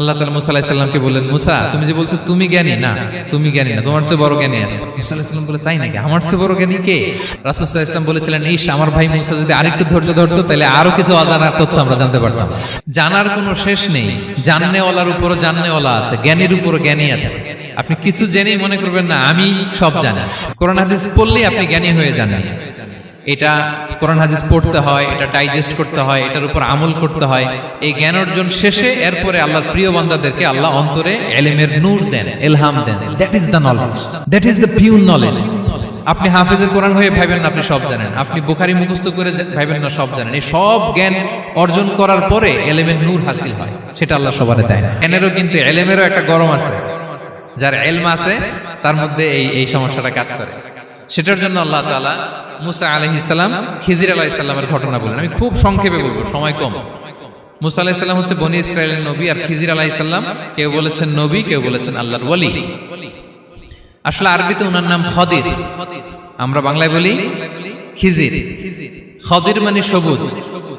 আল্লাহ তাআলা মুসা আলাইহিস সালামকে বললেন, মুসা তুমি যে বলছো তুমি জ্ঞানী, না তুমি জ্ঞানী না, তোমার চেয়ে বড় জ্ঞানী আছে। মুসা আলাইহিস সালাম বলে, তাই নাকি? আমার চেয়ে বড় জ্ঞানী কে? রাসূল সাল্লাল্লাহু আলাইহি ওয়াসাল্লাম বলেছিলেন, ইস আমার ভাই মুসা যদি আরেকটু ধৈর্য ধরতো তাহলে আরো কিছু অজানা তথ্য আমরা জানতে পারতাম। জানার কোনো শেষ নেই, জাননেওয়ালার উপরও জাননেওয়ালা আছে, জ্ঞানীর উপরও জ্ঞানী আছে। আপনি কিছু জেনেই মনে করবেন না আমি সব জানি। কোরআন হাদিস পড়লেই আপনি জ্ঞানী হয়ে যান। এটা কোরআন হাদিস পড়তে হয়, এটা ডাইজেস্ট করতে হয়, এটার উপর আমল করতে হয়। এই জ্ঞান অর্জন শেষে এরপরে আল্লাহর প্রিয় বান্দাদেরকে আল্লাহ অন্তরে ইলমের নূর দেন, ইলহাম দেন। That is the knowledge, that is the pure knowledge. আপনি হাফেজের কোরআন হয়ে ভাবেন না আপনি সব জানেন, আপনি বুখারী মুখস্থ করে ভাবেন না সব জানেন। এই সব জ্ঞান অর্জন করার পরে ইলমের নূর হাসিল হয়, সেটা আল্লাহ সবারে দেয় না। জ্ঞানেরও কিন্তু ইলমেরও একটা গরম আছে, যার ইলম আছে তার মধ্যে এই সমস্যাটা কাজ করে। সেটার জন্য আল্লাহ তাআলা মুসা আলাইহিস সালাম, খিজির আলাইহিস সালামের ঘটনা বলেন। আমি খুব সংক্ষেপে বলবো, সময় কম। মুসা আলাইহিস সালাম হচ্ছে বনি ইসরাইলের নবী, আর খিজির আলাইহিস সালাম কেউ বলেছেন নবী, কেউ বলেছেন আল্লাহর ওলি। আসলে আরবিতে ওনার নাম খদির, আমরা বাংলায় বলি খিজির। খদির মানে সবুজ।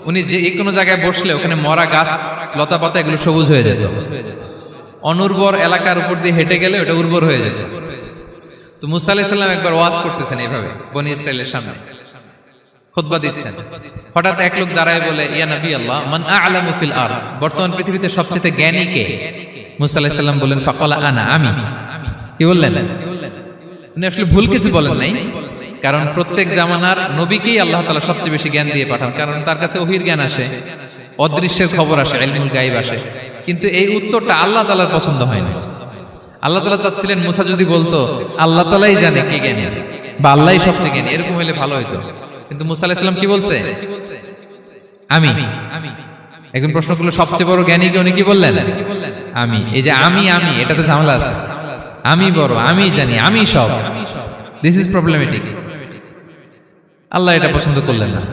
উনি যে কোনো জায়গায় বসলে ওখানে মরা গাছ লতা পাতা এগুলো সবুজ হয়ে যেত। অনুর্বর এলাকার উপর দিয়ে হেঁটে গেলে ওটা উর্বর হয়ে যেত। তো মুসা আলাইহিস সালাম একবার ওয়াজ করতেছেন এইভাবে বনি ইসরাইলের সামনে, খুতবা দিচ্ছেন। হঠাৎ এক লোক দাঁড়ায় বলে, ইয়া নবী আল্লাহ, মান আ'লামু ফিল আরদ, বর্তমান পৃথিবীতে সবচেয়ে জ্ঞানী কে? মুসা আলাইহিস সালাম বলেন, ফাকালা আনা, আমি। কি বললেন? উনি আসলে ভুল কিছু বলেন নাই, কারণ প্রত্যেক জামানার নবীকেই আল্লাহ তাআলা সবচেয়ে বেশি জ্ঞান দিয়ে পাঠান, কারণ তার কাছে ওহীর জ্ঞান আসে, অদৃশ্যের খবর আসে, ইলমুল গায়ব আসে। কিন্তু এই উত্তরটা আল্লাহ তাআলার পছন্দ হয় না। আল্লাহ তাআলা চাচ্ছিলেন মুসা যদি বলতো আল্লাহ তাআলাই জানে কে জ্ঞানী বা আল্লাহই সবচেয়ে জ্ঞানী, এরকম হলে ভালো হতো। কিন্তু মুসা আলাইহিস সালাম কি বলছে? আমি। এখন প্রশ্ন করলো সবচেয়ে বড় জ্ঞানী কে? উনি কি বললেন? আমি। এই যে আমি এটাতে ঝামেলা আছে। আমি বড়, আমি জানি, আমি সব। This is problematic. আল্লাহ এটা পছন্দ করলেন না।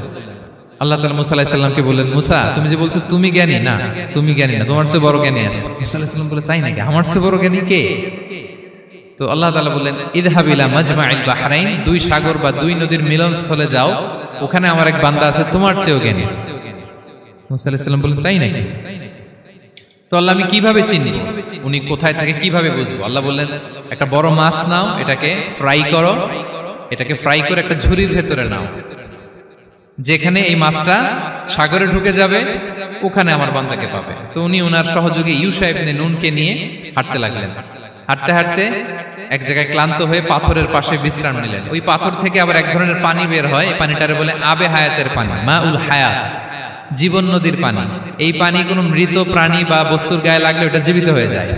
আল্লাহ তাআলা মুসা আলাইহিস সালামকে বললেন, মুসা তুমি যে বলছো তুমি জ্ঞানী, না তুমি জ্ঞানী না, তোমার চেয়ে বড় জ্ঞানী আছে। মুসা আলাইহিস সালাম বলে, তাই নাকি? আমার চেয়ে বড় জ্ঞানী কে? তো আল্লাহ তাআলা বললেন, ইযহাব ইলা মাজমাইল বাহরাইন, দুই সাগর বা দুই নদীর মিলনস্থলে যাও, ওখানে আমার এক বান্দা আছে তোমার চেয়েও জ্ঞানী। মুসা আলাইহিস সালাম বললেন, তাই নাকি? তো আল্লাহ আমি কিভাবে চিনি উনি কোথায় থাকে, কিভাবে বুঝবো? আল্লাহ বললেন, একটা বড় মাছ নাও, এটাকে ফ্রাই করো, এটাকে ফ্রাই করে একটা ঝুড়ির ভেতরে নাও, যেখানে এই মাছটা সাগরে ঢুকে যাবে ওখানে আমার বান্দাকে পাবে। তো উনি ওনার সহযোগী ইউশা ইবনে নুনকে নিয়ে হাঁটতে লাগলেন। হাঁটতে হাঁটতে এক জায়গায় ক্লান্ত হয়ে পাথরের পাশে বিশ্রাম নিলেন। ওই পাথর থেকে আবার এক ধরনের পানি বের হয়, এই পানিটারে বলে আবে হায়াতের পানি, মাউল হায়াত, জীবন নদীর পানি। এই পানি কোনো মৃত প্রাণী বা বস্তুর গায়ে লাগলে ওটা জীবিত হয়ে যায়।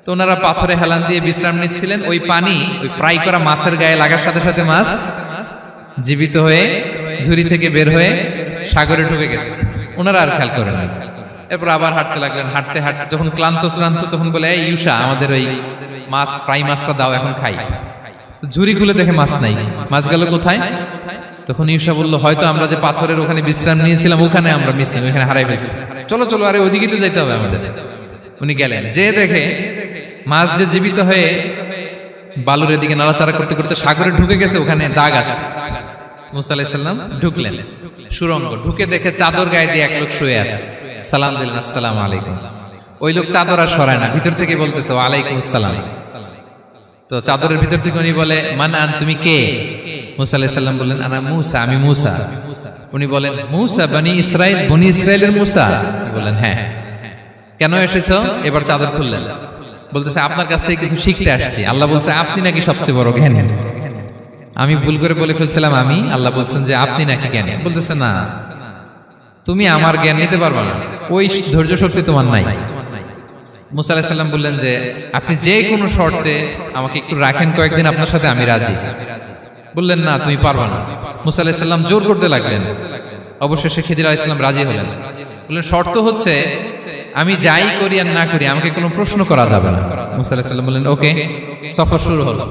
তো ওনারা পাথরে হেলান দিয়ে বিশ্রাম নিচ্ছিলেন। ওই পানি ওই ফ্রাই করা মাছের গায়ে লাগার সাথে সাথে মাছ জীবিত হয়ে ঝুড়ি থেকে বের হয়ে সাগরে ঢুকে গেছে। ওনারা আর খেয়াল করেন না। এরপর আবার হাঁটতে লাগলেন। হাঁটতে হাঁটতে যখন ক্লান্ত শ্রান্ত, তখন বলে, এই ইউশা, আমাদের ওই মাছ ফ্রাই মাছটা দাও, এখন খাই। ঝুড়ি খুলে দেখে মাছ নাই। মাছ গেল কোথায়? তখন ইউশা বলল, হয়তো আমরা যে পাথরের ওখানে বিশ্রাম নিয়েছিলাম ওখানে আমরা মিসিং, ওখানে হারাই ফেলছি। চলো চলো, আরে ওইদিকে তো যাইতে হবে আমাদের। উনি গেলেন, যে দেখে মাছ যে জীবিত হয়ে বালুর এদিকে নাড়াচাড়া করতে করতে সাগরে ঢুকে গেছে, ওখানে দাগ আছে। মুসা আলাইহিস সালাম ঢুকলেন সুরঙ্গ, ঢুকে দেখে চাদর গায়ে দিয়ে এক লোক শুয়ে আছে। সালাম দিলেন, আসসালামু আলাইকুম। ওই লোক চাদর আর সরায় না, ভিতর থেকে বলতেছে, ওয়ালাইকুম আসসালাম। তো চাদরের ভিতর থেকে উনি বলে, মান আন, তুমি কে? মুসা আলাইহিস সালাম বললেন, আনা মুসা, আমি মুসা। উনি বলেন, মুসা বনি ইসরাইল, বনি ইসরাইলের মুসা? বললেন, হ্যাঁ। কেন এসেছো? এবার চাদর খুললেন। বলতেছে, আপনার কাছ থেকে কিছু শিখতে আসছি। আল্লাহ বলছে, আপনি নাকি সবচেয়ে বড় জ্ঞানী। আমি ভুল করে বলে ফেলছিলাম আমি। আল্লাহ বলছেন যে আপনি নাকি জ্ঞানী। বলতেছে, না, তুমি আমার জ্ঞান নিতে পারবে না, ওই ধৈর্য শক্তি তোমার নাই। মুসা আলাইহিস সালাম বললেন যে আপনি যে কোনো শর্তে আমাকে একটু রাখেন কয়েকদিন আপনার সাথে, আমি রাজি। বললেন, না তুমি পারবে না। মুসা আলাইহিস সালাম জোর করতে লাগলেন। অবশেষে খিদির আলাইহিস সালাম রাজি হলেন। বললেন, শর্ত হচ্ছে আমি যাই করি আর না করি আমাকে কোনো প্রশ্ন করা যাবে না। মুসা আলাইহিস সালাম বললেন, ওকে। সফর শুরু হলো।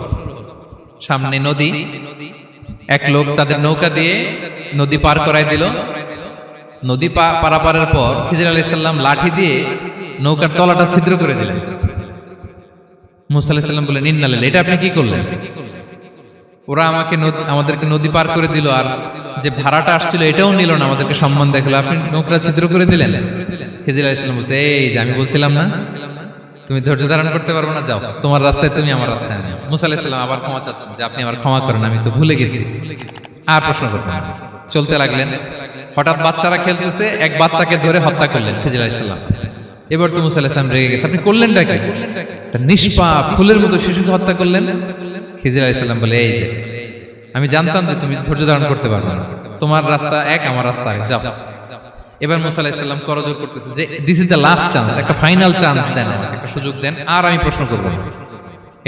সামনে নদী, এক লোক তাদের নৌকা দিয়ে নদী পার করাই দিল। নদী পারাপারের পর খিজির আলাইহিস সালাম লাঠি দিয়ে নৌকার তলাটা ছিদ্র করে দিলেন। মুসা আলাইহিস সালাম বললেন, ইন্না লিল্লাহি, এটা আপনি কি করলেন? ওরা আমাদেরকে নদী পার করে দিল, আর যে ভাড়াটা আসছিল এটাও নিল না, আমাদেরকে সম্মান দেখলো, আপনি নৌকা ছিদ্র করে দিলেন। খিজির আলাইহিস সালাম বলছে, এই যে আমি বলছিলাম না তুমি ধৈর্য ধারণ করতে পারবো না, যাও তোমার রাস্তায় তুমি, আমার রাস্তায় আমি। মুসা আলাইহিস সালাম আবার ক্ষমা চাচ্ছেন যে আপনি আমার ক্ষমা করেন, আমি তো ভুলে গেছি, আর প্রশ্ন করবেন না। চলতে লাগলেন। হঠাৎ বাচ্চারা খেলতেছে, এক বাচ্চাকে ধরে হত্যা করলেন খিজির আলাইহিস সালাম। এবার তো মুসা আলাইহিস সালাম রেগে গেছে, আপনি করলেনটা কি? একটা নিষ্পাপ ফুলের মতো শিশুকে হত্যা করলেন। খিজির আলাইহিস সালাম বলে, এই যে আমি জানতাম যে তুমি ধৈর্য ধারণ করতে পারবে না, তোমার রাস্তা এক, আমার রাস্তা এক, যাও। এবার মুসা আলাইহিস সালাম করজোর করতেছে যে this is the last chance, একটা ফাইনাল চান্স দেন, একটা সুযোগ দেন, আর আমি প্রশ্ন করব না,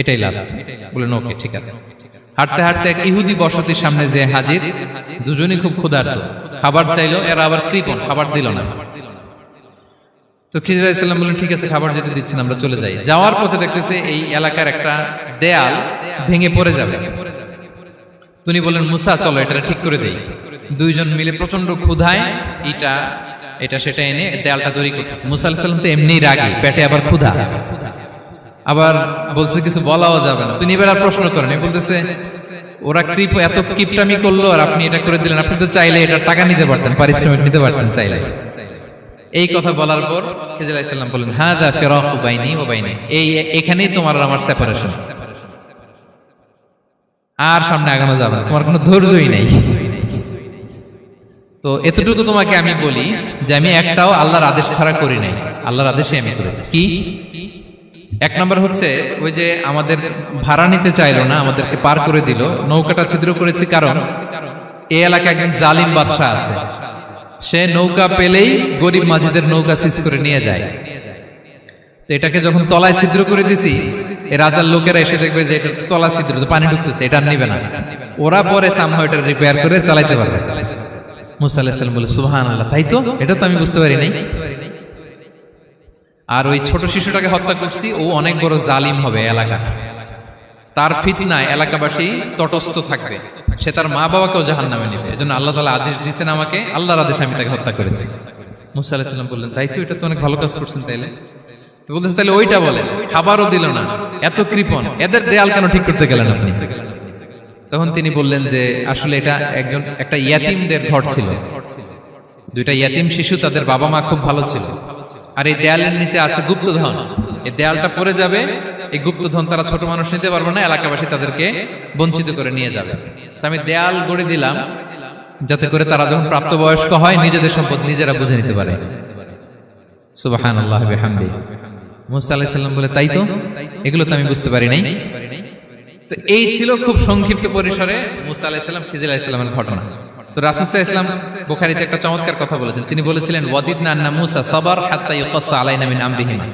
এটাই লাস্ট। বলেন ওকে ঠিক আছে। হাঁটতে হাঁটতে এক ইহুদি বসতির সামনে যে হাজির, দুজনই খুব ক্ষুধার্ত, খাবার চাইলো, এরা আবার কৃপণ, খাবার দিল না। তো খিজির আলাইহিস সালাম বললেন ঠিক আছে, খাবার যেতে দিচ্ছেন, আমরা চলে যাই। যাওয়ার পথে দেখতেছে এই এলাকার একটা দেয়াল ভেঙে পড়ে যাবে। তিনি বললেন মুসা চলো এটা ঠিক করে দেই। দুইজন মিলে প্রচন্ড ক্ষুধায় এটা সেটা এনে দেয়ালটা তৈরি করতেছে। মুসা আলাইহিস সালাম তো এমনিই রাগী, পেটে আবার ক্ষুধা, আবার বলছে কিছু বলাও যাবে না। তিনি এবার আর প্রশ্ন করেন, বলতেছে ওরা এত কিপটামি করলো আর আপনি এটা করে দিলেন, আপনি তো চাইলে এটা টাকা নিতে পারতেন, পারিশ্রমিক নিতে পারতেন চাইলে। এই কথা বলার পর খিজির আলাইহিস সালাম বললেন হাযা ফিরাকু বাইনি ওয়া বাইনি, এখানেই তোমার আর আমার সেপারেশন, আর সামনে আগানো যাবে না, তোমার কোনো ধৈর্যই নাই। তো এতটুকু তোমাকে আমি বলি যে আমি একটাও আল্লাহর আদেশ ছাড়া করি নাই, আল্লাহর আদেশে আমি করেছি। কি? এক নম্বর হচ্ছে ওই যে আমাদের ভাড়া নিতে চাইলো না, আমাদেরকে পার করে দিল, নৌকাটা ছিদ্র করেছি কারণ এই এলাকায় একজন জালিম বাদশা আছে, সে নৌকা পেলেই গরিব মাঝিদের নৌকা সিজ করে নিয়ে যায়। তো এটাকে যখন তলায় ছিদ্র করে দিছি, এই রাজার লোকেরা এসে দেখবে যে এটা তলা ছিদ্র, পানি ঢুকতেছে, এটা নিবে না, ওরা পরে সামহাও এটা রিপেয়ার করে চালাইতে পারবে। মুসা আলাইহিস সালাম বলে সুবহানাল্লাহ, তাই তো, এটা তো আমি বুঝতে পারি নাই। আর ওই ছোট শিশুটাকে হত্যা করছি, ও অনেক বড় জালিম হবে এলাকা, তার ফিতনায় এলাকাবাসী তটস্থ থাকবে, সে তার মা বাবাকেও জাহান্নামে নেবে, এজন্য আল্লাহ তাআলা আদেশ দিয়েছেন আমাকে, আল্লাহর আদেশে আমি তাকে হত্যা করেছি। মুসা আলাইহিস সালাম বললেন তাই তো, এটা তো অনেক ভালো কাজ করছেন। তাইলে তো বলতেছে তাহলে ওইটা বলেন, খাবারও দিল না, এত কৃপণ, এদের দেয়াল কেন ঠিক করতে গেলেন আপনি? তখন তিনি বললেন যে আসলে এটা একটা ইয়াতিমদের ঘর ছিল, দুইটা ইয়াতিম শিশু, তাদের বাবা মা খুব ভালো ছিল, আর এই দেয়ালের নিচে আছে গুপ্তধন, এই দেয়ালটা পড়ে যাবে, এই গুপ্তধন তারা ছোট মানুষ নিতে পারবে না, এলাকাবাসী তাদেরকে বঞ্চিত করে নিয়ে যাবে। আমি দেয়াল গড়ে দিলাম যাতে করে তারা যখন প্রাপ্তবয়স্ক হয় নিজেদের সম্পদ নিজেরা বুঝে নিতে পারে। সুবহানাল্লাহ ওয়া বিহামদিহি। মুসা আলাইহিস সালাম বলে তাই তো, এগুলো তো আমি বুঝতে পারি নাই। তো এই ছিল খুব সংক্ষিপ্ত পরিসরে মুসা আলাইহিস সালাম খিজির আলাইহিস সালামের ঘটনা। তো রাসূল সাল্লাল্লাহু আলাইহি ওয়াসাল্লাম বুখারীতে একটা চমৎকার কথা বলেছেন, তিনি বলেছিলেন ওয়াদিদনা আন্না মুসা সাবার হাত্তা ইউকাসসা আলাইনা মিন আমরিহিমা।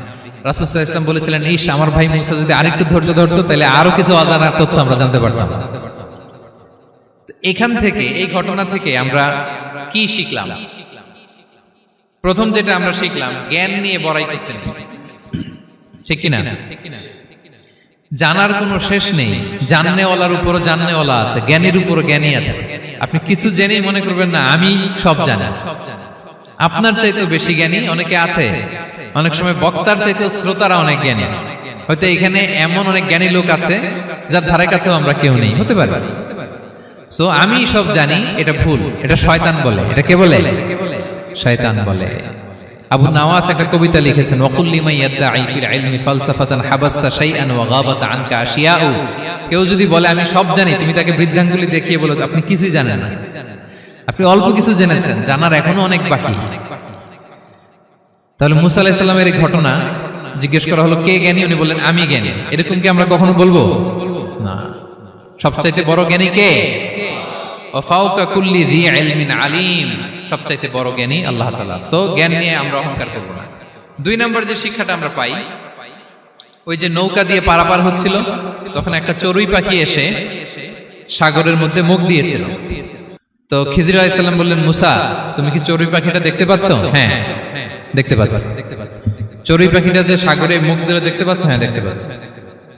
রাসূল সাল্লাল্লাহু আলাইহি ওয়াসাল্লাম বলেছিলেন ইস আমার ভাই মুসা যদি আরেকটু ধৈর্য ধরতো তাহলে আরো কিছু অজানা তথ্য আমরা জানতে পারতাম। এখান থেকে, এই ঘটনা থেকে আমরা কি শিখলাম? প্রথম যেটা আমরা শিখলাম, জ্ঞান নিয়ে বড়াই করতে নেই, ঠিক কিনা? জানার কোনো শেষ নেই, জাননেওয়ালার উপরও জাননেওয়ালা আছে, জ্ঞানীর উপরও জ্ঞানী আছে। আপনি কিছু জেনেই মনে করবেন না আমি সব জানি, আপনার চাইতেও বেশি জ্ঞানী অনেকে আছে। অনেক সময় বক্তার চাইতেও শ্রোতারা অনেক জ্ঞানী। হয়তো এখানে এমন অনেক জ্ঞানী লোক আছে যার ধারে কাছেও আমরা কেউ নেই, হতে পারে। সো আমি সব জানি, এটা ভুল, এটা শয়তান বলে। এটা কে বলে? শয়তান বলে। আবু নাওয়াস একটা কবিতা লিখেছেন, ওয়াকুল্লি মান ইয়াদঈ ফিল ইলমি ফালসাফাতান হাবাসতা শাইআন ওয়া গাবাত আনকা আশিয়াউ। কেউ যদি বলে আমি সব জানি, তুমি তাকে বৃদ্ধাঙ্গুলি দেখিয়ে বলো আপনি কিছুই জানেন না, আপনি অল্প কিছু জেনেছেন, জানার এখনো অনেক বাকি। তাহলে মুসা আলাইহিস সালামের এই ঘটনা জিজ্ঞেস করা হলো কে জ্ঞানী, উনি বললেন আমি জ্ঞানী। এরকম কি আমরা কখনো বলবো? না। সবচাইতে বড় জ্ঞানী কে? ওয়া ফাওকা কুল্লি যী ইলমিন আলিম। সবচাইতে বড় জ্ঞানী আল্লাহ তাআলা। সো জ্ঞান নিয়ে আমরা অহংকার করব না। দুই নম্বর যে শিক্ষাটা আমরা পাই, ওই যে নৌকা দিয়ে পারাপার হচ্ছিল, তখন একটা চড়ুই পাখি এসে সাগরের মধ্যে মুখ দিয়েছিল। তো খিজির আলাইহিস সালাম বললেন মুসা তুমি কি চড়ুই পাখিটা দেখতে পাচ্ছ? হ্যাঁ দেখতে পাচ্ছি। চড়ুই পাখিটা যে সাগরে মুখ দিলে দেখতে পাচ্ছ? হ্যাঁ দেখতে পাচ্ছি।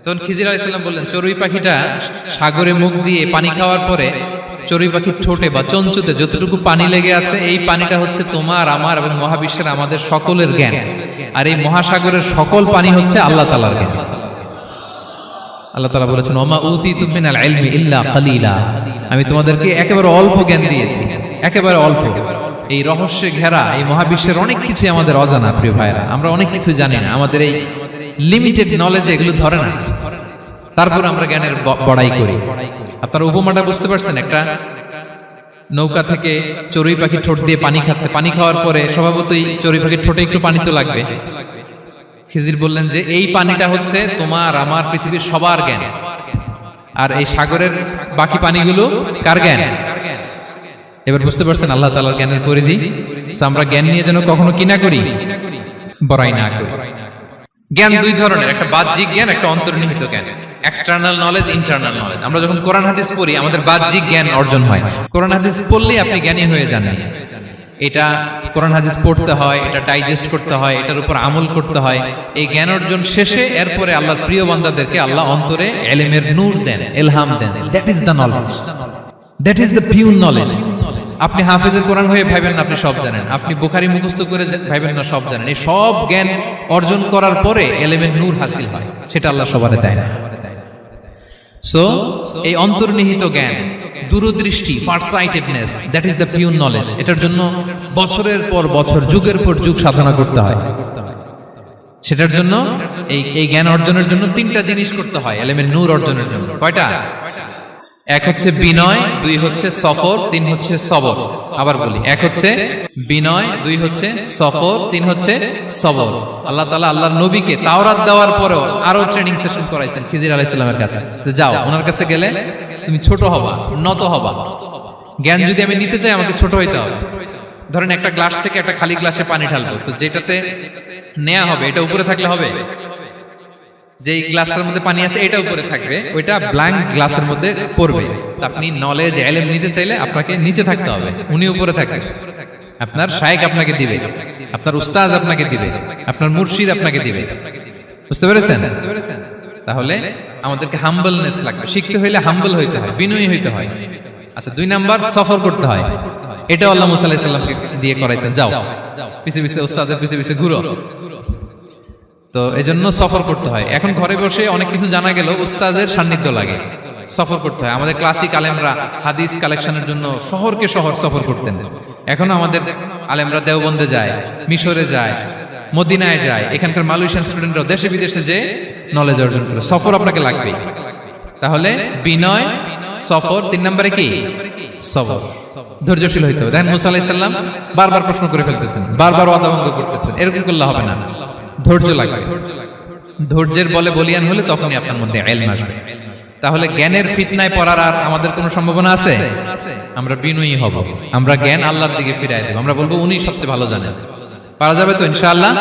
তখন খিজির আলাইহিস সালাম বললেন চড়ুই পাখিটা সাগরে মুখ দিয়ে পানি খাওয়ার পরে চড়ুই পাখির ঠোঁটে বা চঞ্চুতে যতটুকু পানি লেগে আছে, এই পানিটা হচ্ছে তোমার আমার এবং মহাবিশ্বের আমাদের সকলের জ্ঞান, আর এই মহাসাগরের সকল পানি হচ্ছে আল্লাহ তাআলার জ্ঞান। আল্লাহ তাআলা বলেছেন ওমা উতিতুম মিনাল ইলমি ইল্লা কালিলা, আমি তোমাদেরকে একেবারে অল্প জ্ঞান দিয়েছি, একেবারে অল্প। এই রহস্যে ঘেরা এই মহাবিশ্বের অনেক কিছু আমাদের অজানা প্রিয় ভাইরা, আমরা অনেক কিছু জানি না, আমাদের এই লিমিটেড নলেজ এগুলো ধরে না, তারপর আমরা জ্ঞানের বড়াই করি। আপনারা উপমাটা বুঝতে পারছেন? একটা নৌকা থেকে চড়ুই পাখি ঠোঁট দিয়ে পানি খাচ্ছে, পানি খাওয়ার পরে স্বভাবতই চড়ুই পাখির ঠোঁটে একটু পানি তো লাগবে। খিজির বললেন যে এই পানিটা হচ্ছে তোমার আমার পৃথিবীর সবার জ্ঞান, আর এই সাগরের বাকি পানিগুলো কার জ্ঞান? এবার বুঝতে পারছেন আল্লাহ তাআলার জ্ঞানের পরিধি। আমরা জ্ঞান নিয়ে যেন কখনো কি না করি, বড়াই না করি। জ্ঞান দুই ধরনের, একটা বাহ্যিক জ্ঞান, একটা অন্তর্নিহিত জ্ঞান। External knowledge, internal knowledge. আমরা যখন কোরআন হাদিস পড়ি আমাদের বাহ্যিক জ্ঞান অর্জন হয়। কোরআন হাদিস পড়লেই আপনি জ্ঞানী হয়ে যান। এটা কোরআন হাদিস পড়তে হয়, এটা ডাইজেস্ট করতে হয়, এটার উপর আমল করতে হয়। এই জ্ঞান অর্জন শেষে এরপরে আল্লাহর প্রিয় বান্দাদেরকে আল্লাহ অন্তরে ইলমের নূর দেন, ইলহাম দেন। That is the knowledge, that is the pure knowledge. আপনি হাফেজে কোরআন হয়ে ভাবেন না আপনি সব জানেন, আপনি বুখারী মুখস্থ করে ভাবেন না সব জানেন। এই সব জ্ঞান অর্জন করার পরে ইলমের নূর হাসিল হয়, সেটা আল্লাহ সবারে দেয় না। সো এই অন্তর্নিহিত জ্ঞান, দূরদৃষ্টি, farsightedness, that is the pure knowledge. এটার জন্য বছরের পর বছর, যুগের পর যুগ সাধনা করতে হয়। সেটার জন্য এই জ্ঞান অর্জনের জন্য তিনটা জিনিস করতে হয় ইলমের নূর অর্জনের জন্য। কয়টা? এক হচ্ছে বিনয়, দুই হচ্ছে সফর, তিন হচ্ছে সবর। আবার বলি, এক হচ্ছে বিনয়, দুই হচ্ছে সফর, তিন হচ্ছে সবর। আল্লাহ তাআলা আল্লাহর নবীকে তাওরাত দেওয়ার পরেও আরো ট্রেনিং সেশন করাইছেন খিজির আলাইহিস সালামের কাছে। যাও, ওনার কাছে গেলে তুমি ছোট হবা, নত হবা। জ্ঞান যদি আমি নিতে চাই আমাকে ছোট হইতে হবে। ধরেন একটা গ্লাস থেকে একটা খালি গ্লাসে পানি ঢালবো, তো যেটাতে নেওয়া হবে এটা উপরে থাকলে হবে? যে গ্লাসটার মধ্যে পানি আছে এটা উপরে থাকবে, ওইটা ব্ল্যাঙ্ক গ্লাসের মধ্যে পড়বে। আপনি নলেজ ইলম নিতে চাইলে আপনাকে নিচে থাকতে হবে, উনি উপরে থাকবেন। আপনার শায়েখ আপনাকে দিবে, আপনার উস্তাদ আপনাকে দিবে, আপনার মুর্শিদ আপনাকে দিবে। বুঝতে পেরেছেন? তাহলে আমাদেরকে হাম্বলনেস লাগবে। শিখতে হইলে হাম্বল হইতে হয়, বিনয়ী হইতে হয়। আচ্ছা, দুই নাম্বার সফর করতে হয়। এটা আল্লাহ মুসা আলাইহিস সালামকে দিয়ে করাইছেন, যাও পিছে পিছে উস্তাদের পিছে পিছে ঘুরো। তো এজন্য সফর করতে হয়। এখন ঘরে বসে অনেক কিছু জানা গেল, উস্তাদের সান্নিধ্য লাগে, সফর করতে হয়। আমাদের ক্লাসিক আলেমরা হাদিস কালেকশনের জন্য শহরকে শহর সফর করতেন। এখনো আমাদের আলেমরা দেওবন্দে যায়, মিশরে যায়, মদিনায় যায়। এখানকার মালয়েশিয়ান স্টুডেন্টরা দেশে বিদেশে যে নলেজ অর্জন করে। সফর আপনাকে লাগবে। তাহলে বিনয়, সফর, তিন নম্বরে কি? সবর। ধৈর্যশীল হইতে হবে। দেখেন মুসা আলাইহিস সালাম বারবার প্রশ্ন করে ফেলতেছেন, বারবার ওয়াদা ভঙ্গ করতেছেন। এরকম করলে হবে না, ধৈর্য লাগবে। ধৈর্যের বলে বলিয়ান হলে তখনই আপনার মধ্যে ইলম আসবে। তাহলে জ্ঞানের ফিতনায় পড়ার আর আমাদের কোনো সম্ভাবনা আছে? আমরা বিনয়ী হব, আমরা জ্ঞান আল্লাহর দিকে ফিরাই দেব। আমরা বলবো উনি সবচেয়ে ভালো জানেন। পারা যাবে তো ইনশাআল্লাহ?